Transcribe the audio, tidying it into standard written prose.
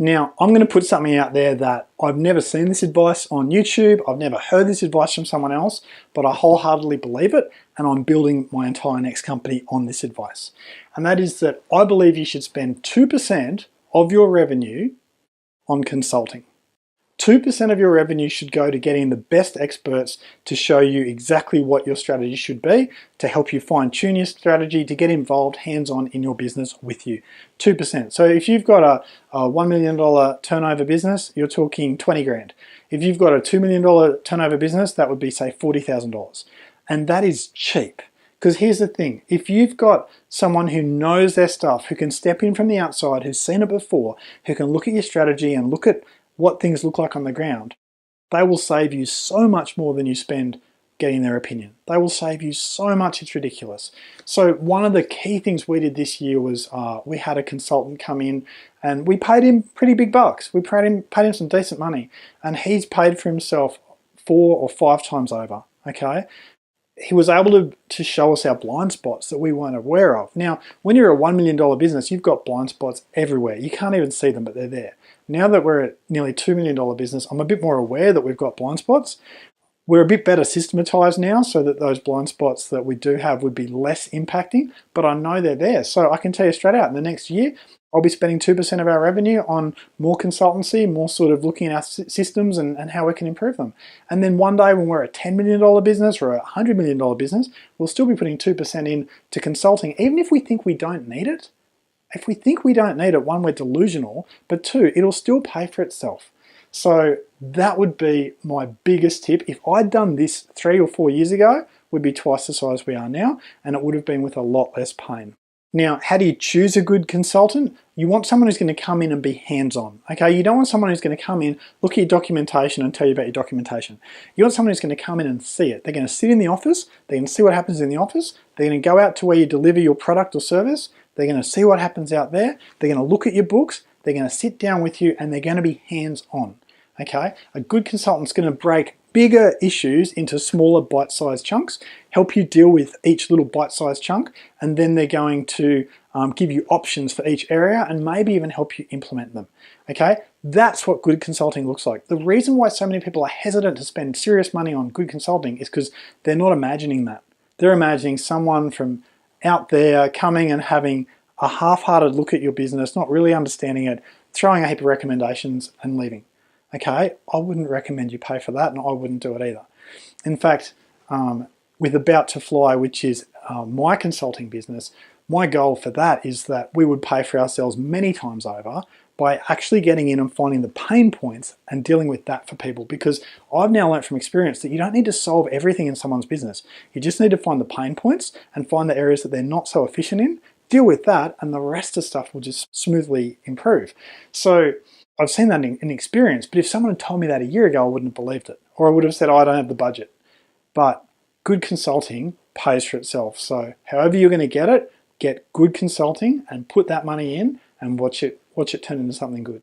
Now, I'm going to put something out there that I've never seen this advice on YouTube, I've never heard this advice from someone else, but I wholeheartedly believe it, and I'm building my entire next company on this advice. And that is that I believe you should spend 2% of your revenue on consulting. 2% of your revenue should go to getting the best experts to show you exactly what your strategy should be, to help you fine tune your strategy, to get involved hands-on in your business with you. 2%. So if you've got a $1 million turnover business, you're talking 20 grand. If you've got a $2 million turnover business, that would be say $40,000. And that is cheap. Because here's the thing, if you've got someone who knows their stuff, who can step in from the outside, who's seen it before, who can look at your strategy and look at what things look like on the ground, they will save you so much more than you spend getting their opinion. They will save you so much, it's ridiculous. So one of the key things we did this year was we had a consultant come in and we paid him pretty big bucks. We paid him some decent money, and he's paid for himself 4 or 5 times over, okay? He was able to show us our blind spots that we weren't aware of. Now, when you're a $1 million business, you've got blind spots everywhere. You can't even see them, but they're there. Now that we're at nearly $2 million business, I'm a bit more aware that we've got blind spots. We're a bit better systematized now so that those blind spots that we do have would be less impacting, but I know they're there. So I can tell you straight out, in the next year, I'll be spending 2% of our revenue on more consultancy, more sort of looking at our systems and how we can improve them. And then one day when we're a $10 million business or a $100 million business, we'll still be putting 2% in to consulting, even if we think we don't need it. If we think we don't need it, one, we're delusional, but two, it'll still pay for itself. So that would be my biggest tip. If I'd done this 3 or 4 years ago, we'd be twice the size we are now, and it would have been with a lot less pain. Now, how do you choose a good consultant? You want someone who's going to come in and be hands-on, okay? You don't want someone who's going to come in, look at your documentation and tell you about your documentation. You want someone who's going to come in and see it. They're going to sit in the office, they're going to see what happens in the office, they're going to go out to where you deliver your product or service, they're going to see what happens out there, they're going to look at your books, they're going to sit down with you, and they're going to be hands-on, okay? A good consultant's going to break bigger issues into smaller bite-sized chunks, help you deal with each little bite-sized chunk, and then they're going to give you options for each area and maybe even help you implement them, okay? That's what good consulting looks like. The reason why so many people are hesitant to spend serious money on good consulting is because they're not imagining that. They're imagining someone from out there coming and having a half-hearted look at your business, not really understanding it, throwing a heap of recommendations and leaving. Okay, I wouldn't recommend you pay for that, and I wouldn't do it either. In fact, with About to Fly, which is my consulting business, my goal for that is that we would pay for ourselves many times over by actually getting in and finding the pain points and dealing with that for people. Because I've now learned from experience that you don't need to solve everything in someone's business. You just need to find the pain points and find the areas that they're not so efficient in, deal with that, and the rest of stuff will just smoothly improve. So I've seen that in experience, but if someone had told me that a year ago, I wouldn't have believed it. Or I would have said, oh, I don't have the budget. But good consulting pays for itself. So however you're going to get it, get good consulting and put that money in and watch it turn into something good.